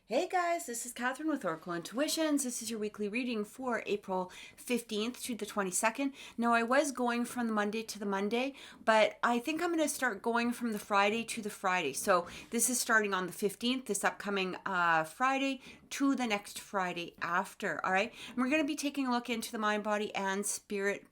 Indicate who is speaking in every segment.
Speaker 1: Hey guys, this is Catherine with Oracle Intuitions. This is your weekly reading for April 15th to the 22nd. Now, I was going from the Monday to the Monday, but I think I'm going to start going from the Friday to the Friday. So this is starting on the 15th, this upcoming Friday, to the next Friday after. All right. And we're going to be taking a look into the mind, body, and spirit,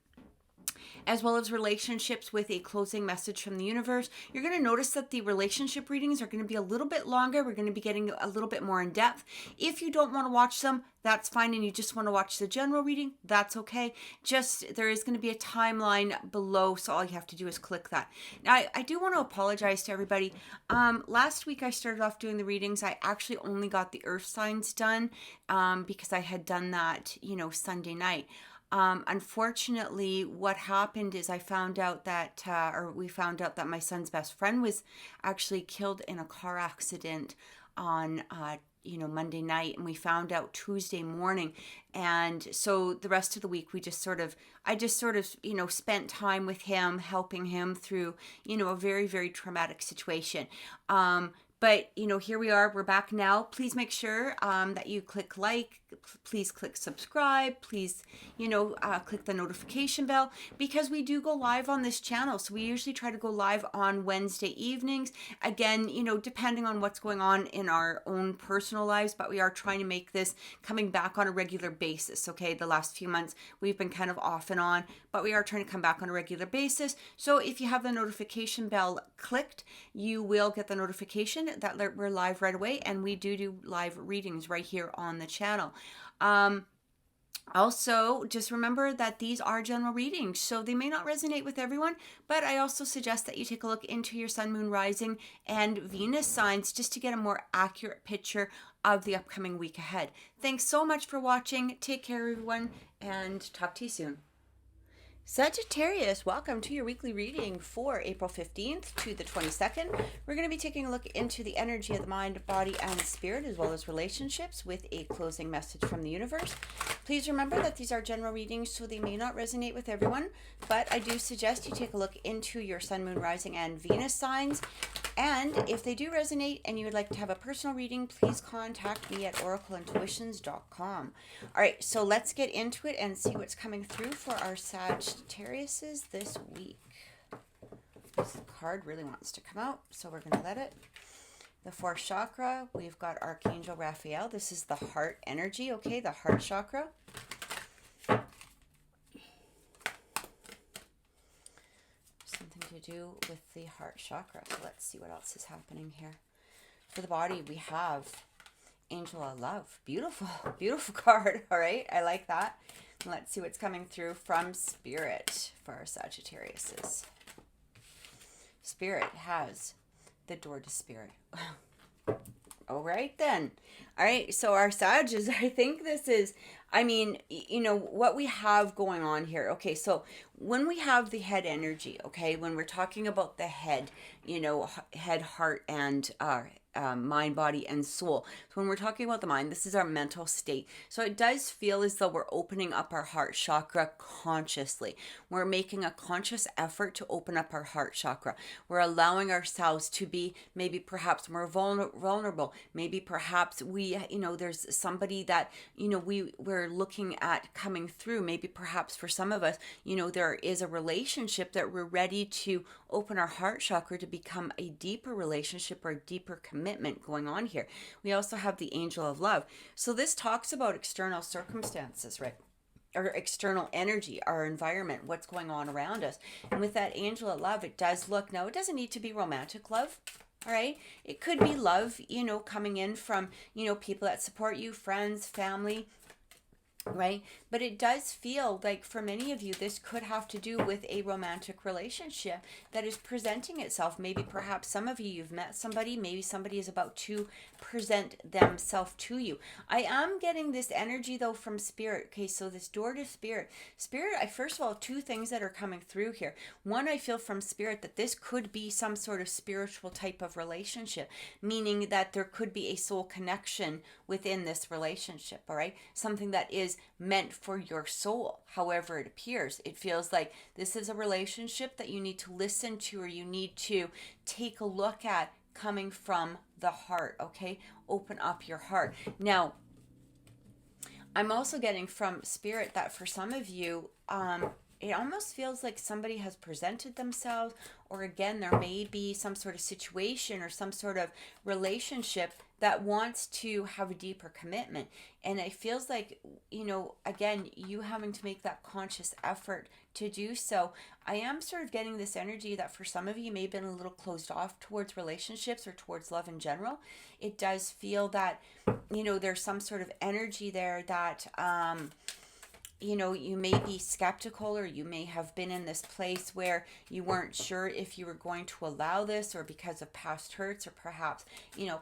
Speaker 1: as well as relationships with a closing message from the universe. You're going to notice that the relationship readings are going to be a little bit longer. We're going to be getting a little bit more in depth. If you don't want to watch them, that's fine, and you just want to watch the general reading, that's okay. Just there is going to be a timeline below, so all you have to do is click that. Now, I do want to apologize to everybody. Last week I started off doing the readings. I actually only got the earth signs done because I had done that, Sunday night. Unfortunately, what happened is I found out that, or we found out that my son's best friend was actually killed in a car accident on, Monday night, and we found out Tuesday morning. And so the rest of the week, I just sort of, spent time with him, helping him through, a very, very traumatic situation. But, here we are. We're back now. Please make sure that you click like. Please click subscribe. Please, click the notification bell, because we do go live on this channel. So we usually try to go live on Wednesday evenings. Again, depending on what's going on in our own personal lives, but we are trying to make this coming back on a regular basis. Okay. The last few months, we've been kind of off and on, but we are trying to come back on a regular basis. So if you have the notification bell clicked, you will get the notification that we're live right away, and we do live readings right here on the channel. Also, just remember that these are general readings, so they may not resonate with everyone, but I also suggest that you take a look into your sun, moon, rising, and Venus signs just to get a more accurate picture of the upcoming week ahead. Thanks so much for watching. Take care, everyone, and talk to you soon. Sagittarius, welcome to your weekly reading for April 15th to the 22nd. We're going to be taking a look into the energy of the mind, body, and spirit, as well as relationships, with a closing message from the universe. Please remember that these are general readings, so they may not resonate with everyone, but I do suggest you take a look into your sun, moon, rising, and Venus signs. And if they do resonate and you would like to have a personal reading, please contact me at oracleintuitions.com. All right, so let's get into it and see what's coming through for our Sagittariuses this week. This card really wants to come out, so we're going to let it. The fourth chakra, we've got Archangel Raphael. This is the heart energy, okay, the heart chakra. Something to do with the heart chakra. So let's see what else is happening here. For the body, we have Angel of Love. Beautiful, beautiful card. All right, I like that. Let's see what's coming through from Spirit for our Sagittariuses. Spirit has the door to Spirit. All right, then. All right, so our Sages, I think this is, what we have going on here. Okay, so when we have the head energy, okay, when we're talking about the head, head, heart, and mind, body, and soul. So when we're talking about the mind, this is our mental state. So it does feel as though we're opening up our heart chakra consciously. We're making a conscious effort to open up our heart chakra. We're allowing ourselves to be maybe perhaps more vulnerable. Maybe perhaps we, there's somebody that, we're looking at coming through. Maybe perhaps for some of us, there is a relationship that we're ready to open our heart chakra to become a deeper relationship or a deeper commitment going on here. We also have the Angel of Love. So this talks about external circumstances, right? Or external energy, our environment, what's going on around us. And with that Angel of Love, it does look, now it doesn't need to be romantic love. All right. It could be love, coming in from, people that support you, friends, family, right? But it does feel like for many of you, this could have to do with a romantic relationship that is presenting itself. Maybe perhaps some of you, you've met somebody, maybe somebody is about to present themselves to you. I am getting this energy though from Spirit. Okay, so this door to Spirit. Spirit, first of all, two things that are coming through here. One, I feel from Spirit that this could be some sort of spiritual type of relationship, meaning that there could be a soul connection within this relationship, all right? Something that is meant for your soul, however it appears. It feels like this is a relationship that you need to listen to, or you need to take a look at coming from the heart, okay? Open up your heart. Now, I'm also getting from Spirit that for some of you, it almost feels like somebody has presented themselves, or again, there may be some sort of situation or some sort of relationship that wants to have a deeper commitment. And it feels like, again, you having to make that conscious effort to do so. I am sort of getting this energy that for some of you may have been a little closed off towards relationships or towards love in general. It does feel that, there's some sort of energy there that, you may be skeptical, or you may have been in this place where you weren't sure if you were going to allow this, or because of past hurts, or perhaps,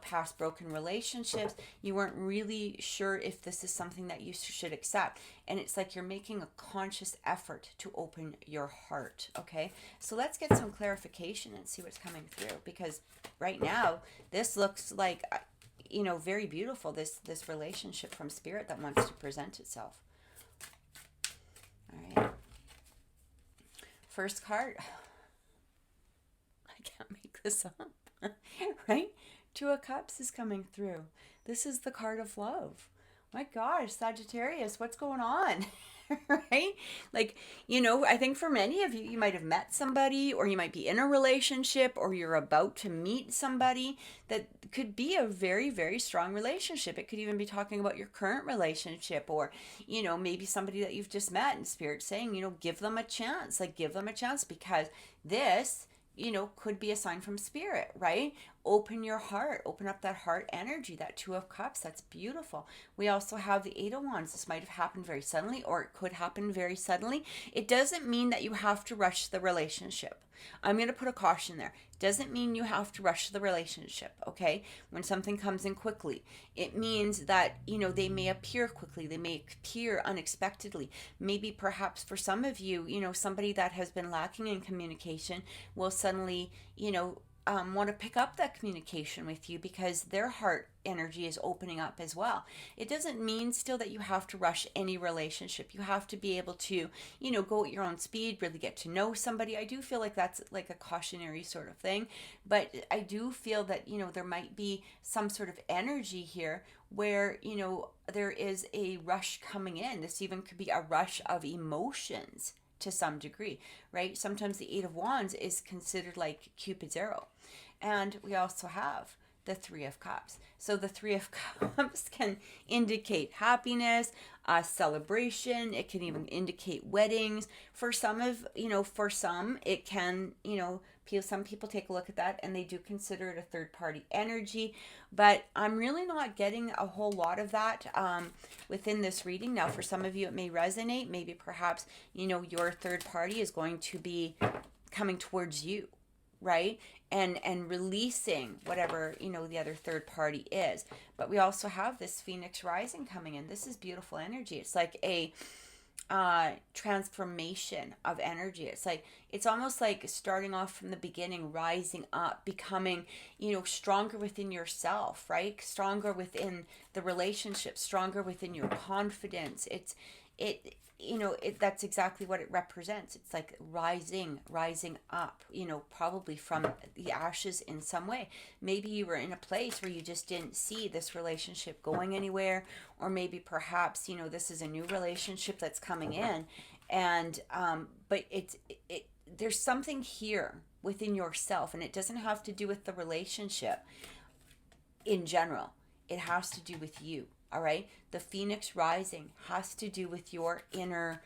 Speaker 1: past broken relationships, you weren't really sure if this is something that you should accept. And it's like you're making a conscious effort to open your heart. Okay. So let's get some clarification and see what's coming through, because right now this looks like, very beautiful, this relationship from Spirit that wants to present itself. All right. First card. I can't make this up. Right? Two of Cups is coming through. This is the card of love. My gosh, Sagittarius, what's going on? Right? Like, I think for many of you, you might have met somebody, or you might be in a relationship, or you're about to meet somebody that could be a very, very strong relationship. It could even be talking about your current relationship, or, maybe somebody that you've just met, and Spirit saying, give them a chance, because this, could be a sign from Spirit, right? Open your heart, open up that heart energy, that Two of Cups. That's beautiful. We also have the Eight of Wands. This might have happened very suddenly, or it could happen very suddenly. It doesn't mean that you have to rush the relationship. I'm going to put a caution there. Doesn't mean you have to rush the relationship, okay? When something comes in quickly, it means that, they may appear quickly. They may appear unexpectedly. Maybe perhaps for some of you, somebody that has been lacking in communication will suddenly, want to pick up that communication with you, because their heart energy is opening up as well. It doesn't mean still that you have to rush any relationship. You have to be able to, go at your own speed, really get to know somebody. I do feel like that's like a cautionary sort of thing, but I do feel that, there might be some sort of energy here where, there is a rush coming in. This even could be a rush of emotions to some degree, right? Sometimes the Eight of Wands is considered like Cupid's arrow. And we also have the Three of Cups. So the Three of Cups can indicate happiness, celebration. It can even indicate weddings. For some it can, some people take a look at that and they do consider it a third party energy, but I'm really not getting a whole lot of that within this reading. Now, for some of you, it may resonate. Maybe perhaps, your third party is going to be coming towards you, right? And releasing whatever, the other third party is. But we also have this Phoenix rising coming in. This is beautiful energy. It's like a transformation of energy. It's almost like starting off from the beginning, rising up, becoming, stronger within yourself, right? Stronger within the relationship, stronger within your confidence. That's exactly what it represents. It's like rising up, probably from the ashes in some way. Maybe you were in a place where you just didn't see this relationship going anywhere, or maybe perhaps, this is a new relationship that's coming in, and but there's something here within yourself, and it doesn't have to do with the relationship in general. It has to do with you. All right. The Phoenix rising has to do with your inner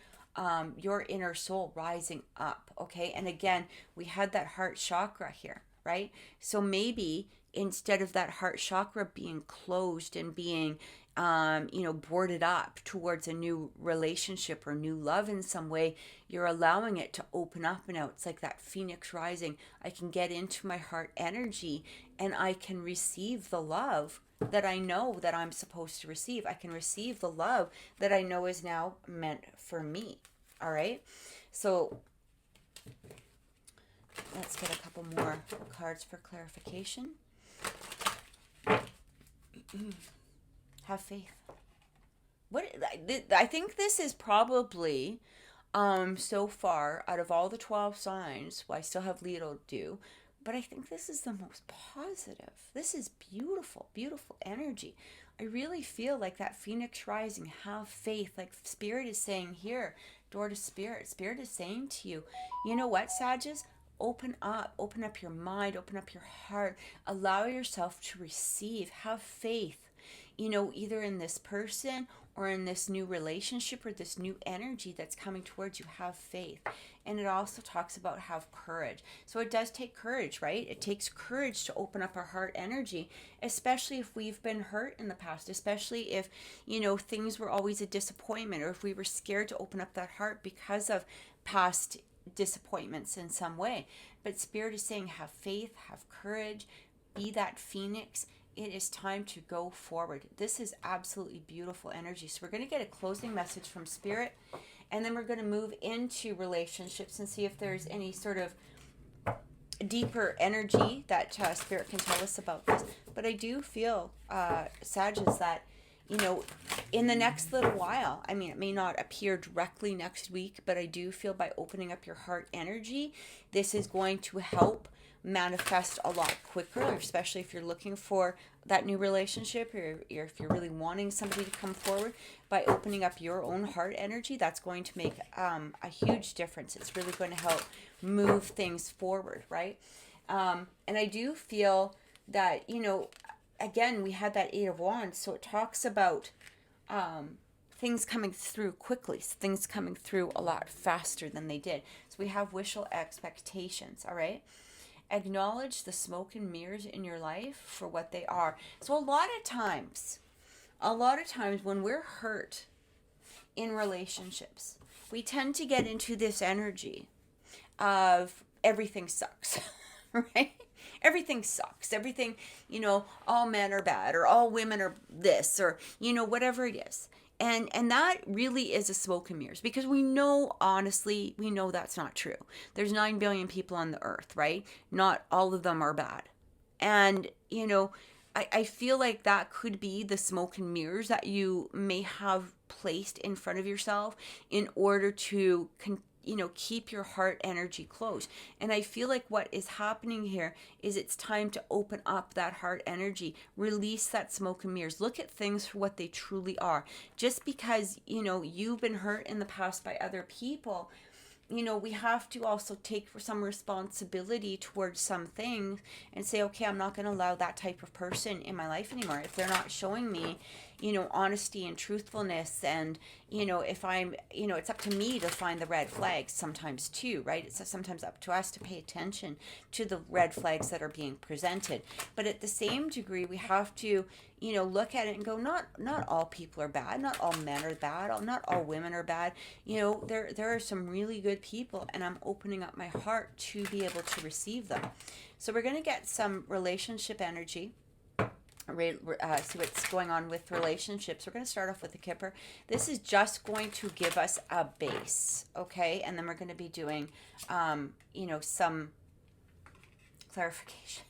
Speaker 1: soul rising up. Okay. And again, we had that heart chakra here, right? So maybe instead of that heart chakra being closed and being, boarded up towards a new relationship or new love in some way, you're allowing it to open up and out. It's like that Phoenix rising. I can get into my heart energy and I can receive the love that I know that I'm supposed to receive. I can receive the love that I know is now meant for me. All right. So let's get a couple more cards for clarification. Have faith. I think this is probably so far out of all the 12 signs, well, I still have Leo to do, But I think this is the most positive. This is beautiful, beautiful energy. I really feel like that Phoenix rising, have faith. Like Spirit is saying here, door to Spirit. Spirit is saying to you, you know what, Sagittarius? Open up your mind, open up your heart, allow yourself to receive, have faith, either in this person or in this new relationship or this new energy that's coming towards you. Have faith. And it also talks about have courage. So it does take courage, right? It takes courage to open up our heart energy, especially if we've been hurt in the past, especially if, things were always a disappointment, or if we were scared to open up that heart because of past disappointments in some way. But Spirit is saying have faith, have courage, be that phoenix. It is time to go forward. This is absolutely beautiful energy. So we're going to get a closing message from Spirit, and then we're going to move into relationships and see if there's any sort of deeper energy that Spirit can tell us about this. But I do feel, Sagittarius, that in the next little while, I mean, it may not appear directly next week, but I do feel by opening up your heart energy, this is going to help manifest a lot quicker, especially if you're looking for that new relationship, or if you're really wanting somebody to come forward. By opening up your own heart energy, that's going to make a huge difference. It's really going to help move things forward, right? And I do feel that, again, we had that Eight of Wands, so it talks about things coming through quickly, things coming through a lot faster than they did. So we have wishful expectations, all right? Acknowledge the smoke and mirrors in your life for what they are. So a lot of times when we're hurt in relationships, we tend to get into this energy of everything sucks, right? Everything sucks. Everything, all men are bad, or all women are this, or, whatever it is. And that really is a smoke and mirrors, because we know, honestly, that's not true. There's 9 billion people on the earth, right? Not all of them are bad. And, I feel like that could be the smoke and mirrors that you may have placed in front of yourself in order to keep your heart energy close. And I feel like what is happening here is it's time to open up that heart energy, release that smoke and mirrors, look at things for what they truly are. Just because, you've been hurt in the past by other people, we have to also take some responsibility towards some things and say, okay, I'm not going to allow that type of person in my life anymore. If they're not showing me, honesty and truthfulness, and, if I'm, it's up to me to find the red flags sometimes too, right? It's sometimes up to us to pay attention to the red flags that are being presented. But at the same degree, we have to, look at it and go, not all people are bad, not all men are bad, not all women are bad. There are some really good people, and I'm opening up my heart to be able to receive them. So we're going to get some relationship energy. See what's going on with relationships. We're going to start off with the Kipper. This is just going to give us a base, okay? And then we're going to be doing, some clarification.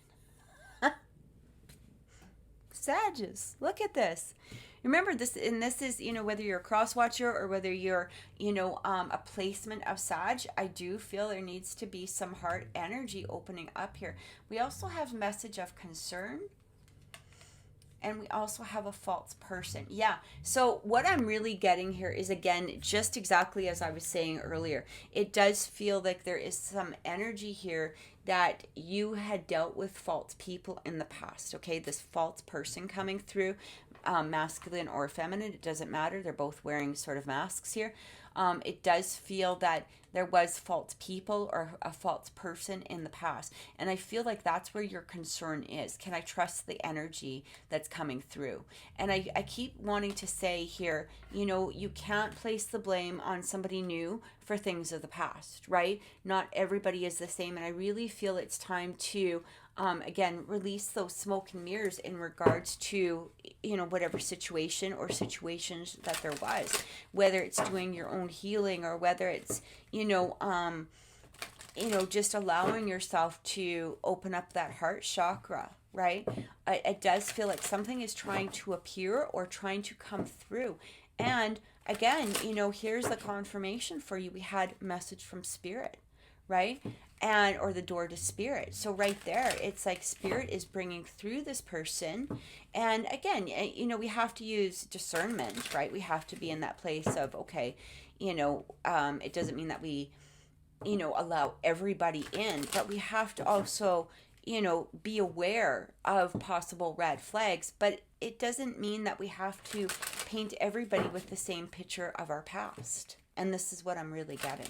Speaker 1: Sagittarius, look at this. Remember this, and this is, whether you're a cross watcher or whether you're, a placement of Sag, I do feel there needs to be some heart energy opening up here. We also have message of concern. And we also have a false person. Yeah. So what I'm really getting here is, again, just exactly as I was saying earlier. It does feel like there is some energy here that you had dealt with false people in the past. Okay. This false person coming through, masculine or feminine, it doesn't matter. They're both wearing sort of masks here. It does feel that there was false people or a false person in the past. And I feel like that's where your concern is. Can I trust the energy that's coming through? And I keep wanting to say here, you can't place the blame on somebody new for things of the past, right? Not everybody is the same. And I really feel it's time to again, release those smoke and mirrors in regards to, whatever situation or situations that there was, whether it's doing your own healing or whether it's, just allowing yourself to open up that heart chakra, right? It does feel like something is trying to appear or trying to come through. And again, here's the confirmation for you. We had message from Spirit, right? And or the door to spirit. So right there, it's like spirit is bringing through this person. And again, we have to use discernment, right? We have to be in that place of, okay, it doesn't mean that we, allow everybody in, but we have to also, be aware of possible red flags. But it doesn't mean that we have to paint everybody with the same picture of our past. And this is what I'm really getting.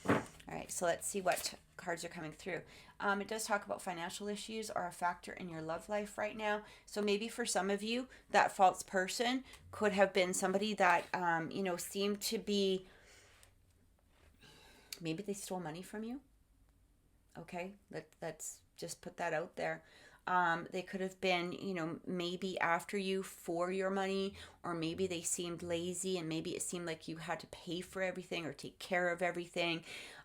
Speaker 1: All right, so let's see what cards are coming through. It does talk about financial issues are a factor in your love life right now. So maybe for some of you, that false person could have been somebody that, seemed to be, maybe they stole money from you. Okay, let's just put that out there. They could have been, maybe after you for your money, or maybe they seemed lazy and maybe it seemed like you had to pay for everything or take care of everything.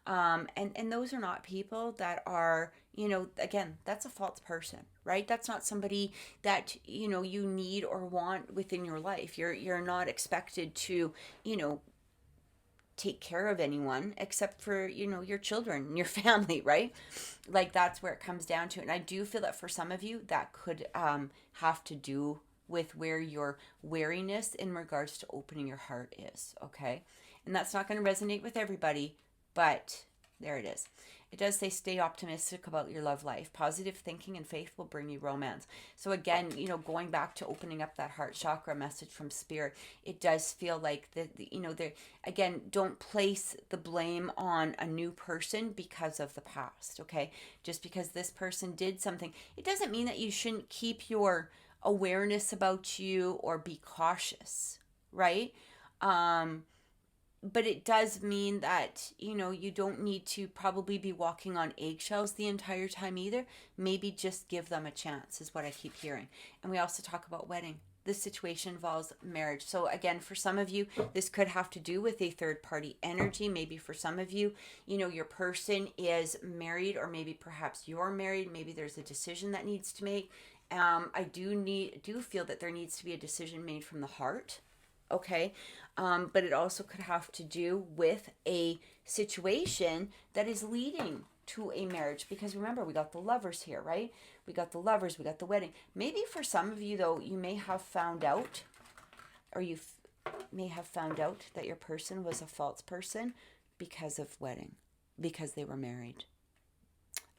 Speaker 1: And those are not people that are, again, that's a false person, right? That's not somebody that, you need or want within your life. You're not expected to, take care of anyone except for your children and your family, right? Like that's where it comes down to. And I do feel that for some of you that could have to do with where your wariness in regards to opening your heart is. Okay, and that's not going to resonate with everybody, but there it is. It does say stay optimistic about your love life. Positive thinking and faith will bring you romance. So again, going back to opening up that heart chakra message from spirit, it does feel like again, don't place the blame on a new person because of the past, okay? Just because this person did something, it doesn't mean that you shouldn't keep your awareness about you or be cautious, right? But it does mean that, you don't need to probably be walking on eggshells the entire time either. Maybe just give them a chance is what I keep hearing. And we also talk about wedding. This situation involves marriage. So again, for some of you, this could have to do with a third party energy. Maybe for some of you, your person is married, or maybe perhaps you're married. Maybe there's a decision that needs to make. I do feel that there needs to be a decision made from the heart. Okay. But it also could have to do with a situation that is leading to a marriage, because remember, we got the lovers here, right? We got the lovers, we got the wedding. Maybe for some of you though, you may have found out, or may have found out that your person was a false person because of wedding, because they were married.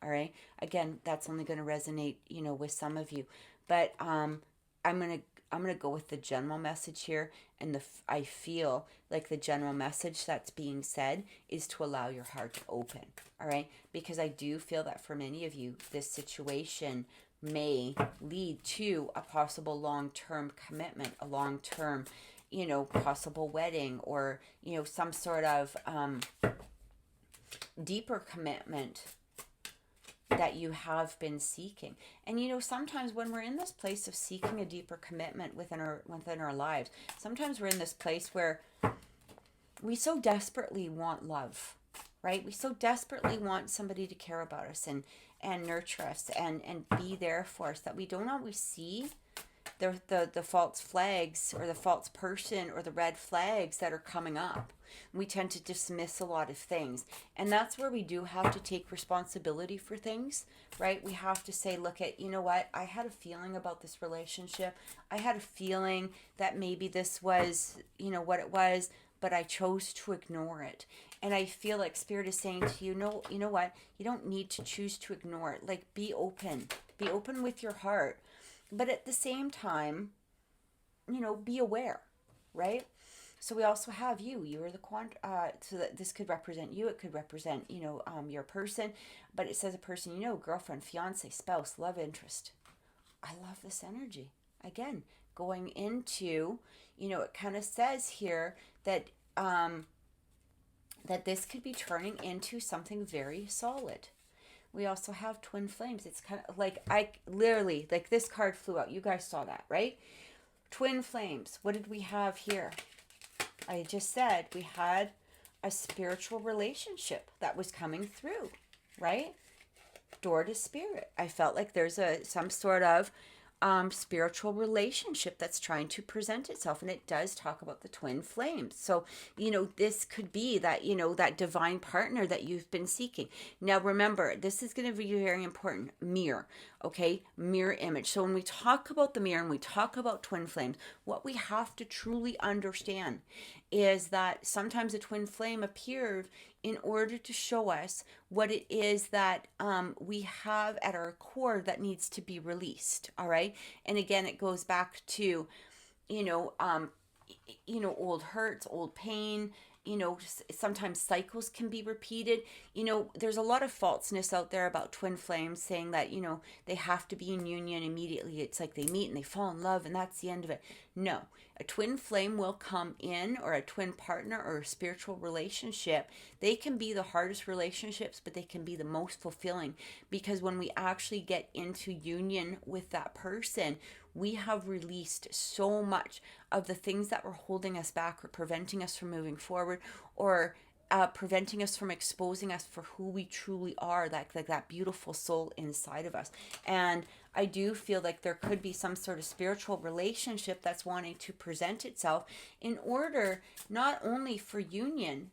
Speaker 1: All right. Again, that's only going to resonate, with some of you, but I'm going to go with the general message here. And I feel like the general message that's being said is to allow your heart to open. All right. Because I do feel that for many of you, this situation may lead to a possible long-term commitment, a long-term, possible wedding, or, some sort of deeper commitment that you have been seeking. And sometimes when we're in this place of seeking a deeper commitment within our lives, sometimes we're in this place where we so desperately want love, right? We so desperately want somebody to care about us and nurture us and be there for us, that we don't always see the false flags, or the false person, or the red flags that are coming up. We tend to dismiss a lot of things, and that's where we do have to take responsibility for things, right? We have to say, look at, what, I had a feeling about this relationship. I had a feeling that maybe this was, what it was, but I chose to ignore it. And I feel like Spirit is saying to you, no, you know what? You don't need to choose to ignore it. Like, be open with your heart. But at the same time, be aware, right? So we also have you. You are the so that this could represent you. It could represent, your person. But it says a person, girlfriend, fiance, spouse, love interest. I love this energy. Again, going into, it kind of says here that that this could be turning into something very solid. We also have twin flames. It's kind of like, like this card flew out. You guys saw that, right? Twin flames. What did we have here? I just said we had a spiritual relationship that was coming through, right? Door to spirit. I felt like there's some sort of spiritual relationship that's trying to present itself. And it does talk about the twin flames. So, this could be that, that divine partner that you've been seeking. Now, remember, this is going to be very important. Mirror, okay? Mirror image. So when we talk about the mirror and we talk about twin flames, what we have to truly understand is that sometimes a twin flame appeared in order to show us what it is that we have at our core that needs to be released. All right. And again, it goes back to, you know, um, old hurts, old pain. Sometimes cycles can be repeated. There's a lot of falseness out there about twin flames saying that, they have to be in union immediately. It's like they meet and they fall in love and that's the end of it. No, a twin flame will come in, or a twin partner or a spiritual relationship. They can be the hardest relationships, but they can be the most fulfilling, because when we actually get into union with that person, we have released so much of the things that were holding us back or preventing us from moving forward, or preventing us from exposing us for who we truly are, that beautiful soul inside of us. And I do feel like there could be some sort of spiritual relationship that's wanting to present itself in order not only for union,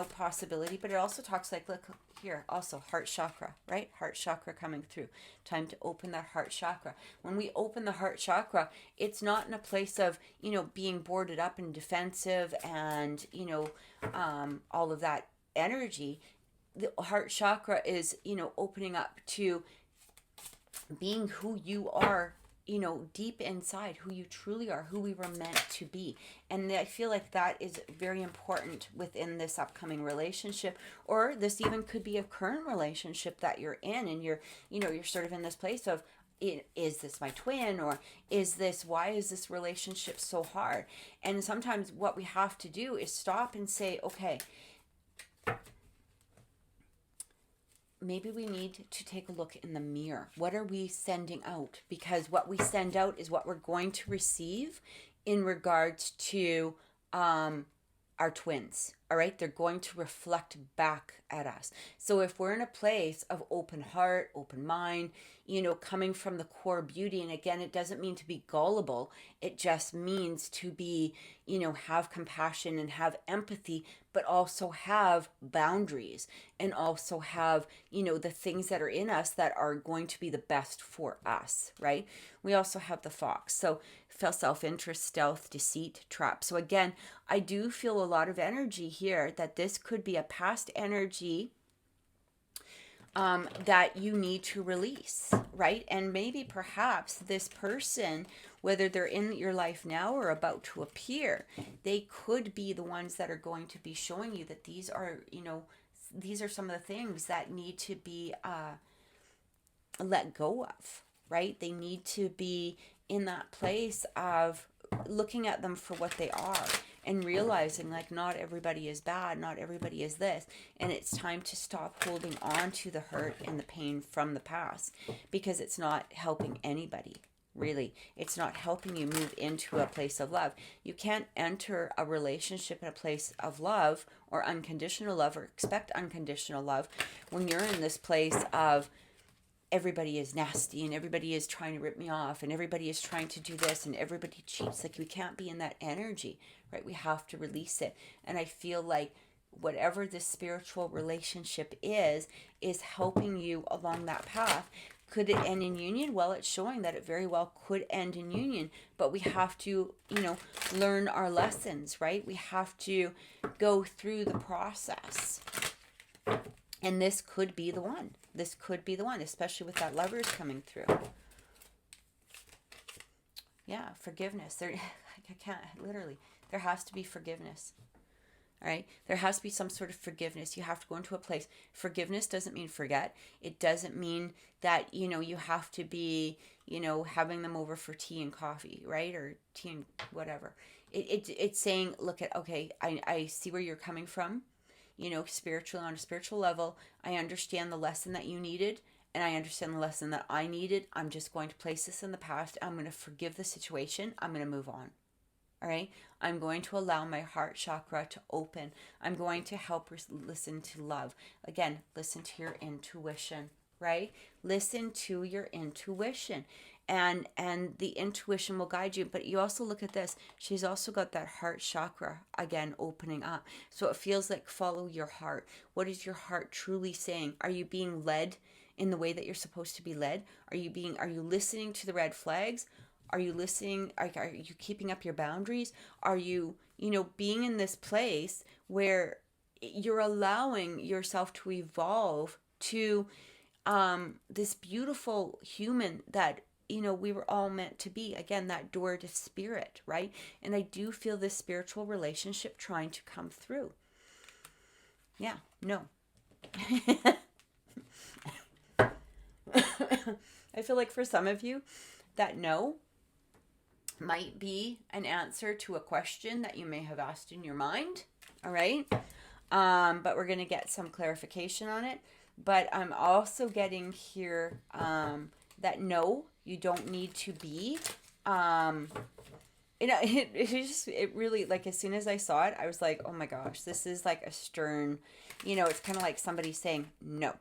Speaker 1: possibility, but it also talks like, look here, also heart chakra, right? Heart chakra coming through. Time to open that heart chakra. When we open the heart chakra, it's not in a place of, being boarded up and defensive and, all of that energy. The heart chakra is, opening up to being who you are, deep inside, who you truly are, who we were meant to be. And I feel like that is very important within this upcoming relationship, or this even could be a current relationship that you're in, and you're sort of in this place of, is this my twin, or why is this relationship so hard? And sometimes what we have to do is stop and say, okay, maybe we need to take a look in the mirror. What are we sending out? Because what we send out is what we're going to receive in regards to our twins. All right. They're going to reflect back at us. So if we're in a place of open heart, open mind, coming from the core beauty, and again, it doesn't mean to be gullible. It just means to be, have compassion and have empathy, but also have boundaries, and also have, the things that are in us that are going to be the best for us, right? We also have the fox. So self-interest, stealth, deceit, trap. So again, I do feel a lot of energy here that this could be a past energy that you need to release, right? And maybe perhaps this person, whether they're in your life now or about to appear, they could be the ones that are going to be showing you that these are some of the things that need to be let go of, right? They need to be in that place of looking at them for what they are, and realizing like not everybody is bad, not everybody is this, and it's time to stop holding on to the hurt and the pain from the past, because it's not helping anybody. Really, it's not helping you move into a place of love. You can't enter a relationship in a place of love or unconditional love, or expect unconditional love, when you're in this place of everybody is nasty and everybody is trying to rip me off and everybody is trying to do this and everybody cheats. Like, we can't be in that energy, right? We have to release it. And I feel like whatever this spiritual relationship is helping you along that path. Could it end in union? Well, it's showing that it very well could end in union, but we have to, learn our lessons, right? We have to go through the process. And this could be the one. This could be the one, especially with that Lovers coming through. Yeah, forgiveness. I can't, literally, there has to be forgiveness. All right? There has to be some sort of forgiveness. You have to go into a place. Forgiveness doesn't mean forget. It doesn't mean that, you have to be, having them over for tea and coffee, right? Or tea and whatever. It's saying, look at, okay, I see where you're coming from. Spiritual, on a spiritual level, I understand the lesson that you needed, and I understand the lesson that I needed. I'm just going to place this in the past. I'm going to forgive the situation. I'm going to move on. All right. I'm going to allow my heart chakra to open. I'm going to help listen to love. Again, listen to your intuition, right? Listen to your intuition. and the intuition will guide you. But you also look at this, she's also got that heart chakra again opening up. So it feels like follow your heart. What is your heart truly saying? Are you being led in the way that you're supposed to be led? Are you listening to the red flags? Are you listening? Are you keeping up your boundaries? Are you, being in this place where you're allowing yourself to evolve to this beautiful human that, we were all meant to be? Again, that door to spirit, right? And I do feel this spiritual relationship trying to come through. Yeah, no. I feel like for some of you, that no might be an answer to a question that you may have asked in your mind. All right. But we're going to get some clarification on it. But I'm also getting here that no, you don't need to be. It really, like, as soon as I saw it, I was like, oh my gosh, this is like a stern, it's kind of like somebody saying, no,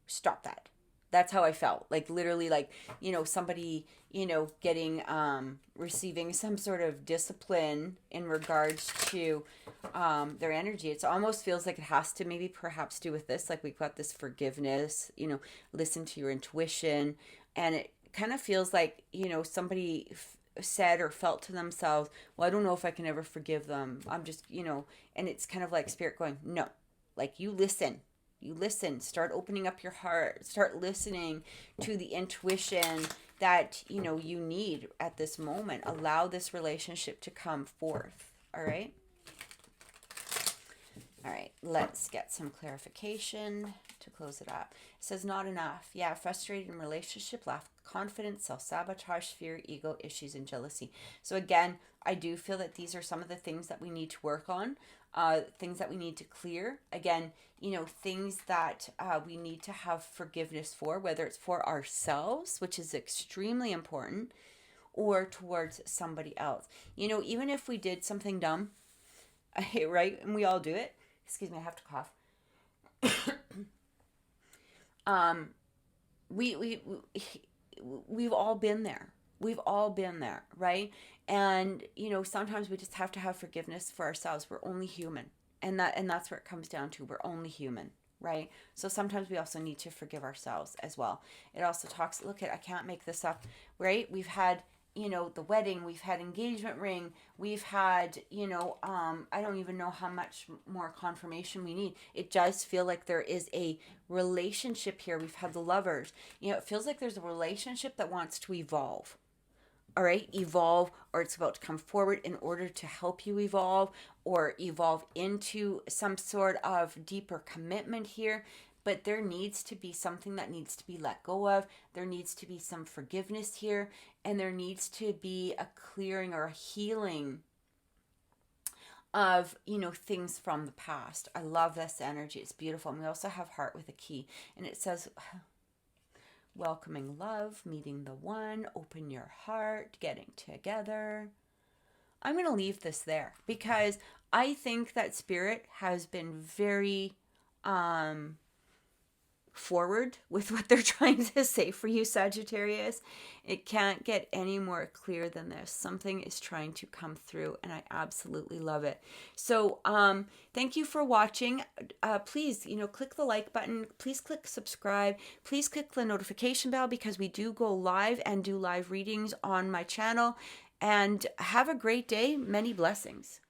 Speaker 1: stop that. That's how I felt. Like, literally, like, somebody, getting, receiving some sort of discipline in regards to their energy. It almost feels like it has to maybe perhaps do with this. Like, we've got this forgiveness, listen to your intuition. And it kind of feels like, somebody said or felt to themselves, well, I don't know if I can ever forgive them. I'm just, and it's kind of like spirit going, no, like, you listen, start opening up your heart, start listening to the intuition that, you need at this moment. Allow this relationship to come forth. All right. All right. Let's get some clarification to close it up. It says not enough. Yeah. Frustrated in relationship, lack of confidence, self-sabotage, fear, ego issues, and jealousy. So again, I do feel that these are some of the things that we need to work on. Things that we need to clear. Again, things that we need to have forgiveness for, whether it's for ourselves, which is extremely important, or towards somebody else. Even if we did something dumb, right? And we all do it. Excuse me, I have to cough. We've all been there. We've all been there, right? And, sometimes we just have to have forgiveness for ourselves. We're only human. And that's where it comes down to. We're only human, right? So sometimes we also need to forgive ourselves as well. It also talks, I can't make this up, right? We've had, the wedding, we've had engagement ring, we've had, I don't even know how much more confirmation we need. It does feel like there is a relationship here. We've had the lovers. It feels like there's a relationship that wants to evolve. All right, evolve, or it's about to come forward in order to help you evolve or evolve into some sort of deeper commitment here. But there needs to be something that needs to be let go of. There needs to be some forgiveness here, and there needs to be a clearing or a healing of, things from the past. I love this energy. It's beautiful. And we also have heart with a key, and it says, welcoming love, meeting the one, open your heart, getting together. I'm going to leave this there because I think that spirit has been very forward with what they're trying to say for you, Sagittarius. It can't get any more clear than this. Something is trying to come through, and I absolutely love it. So thank you for watching. Please, click the like button. Please click subscribe. Please click the notification bell because we do go live and do live readings on my channel. And have a great day. Many blessings.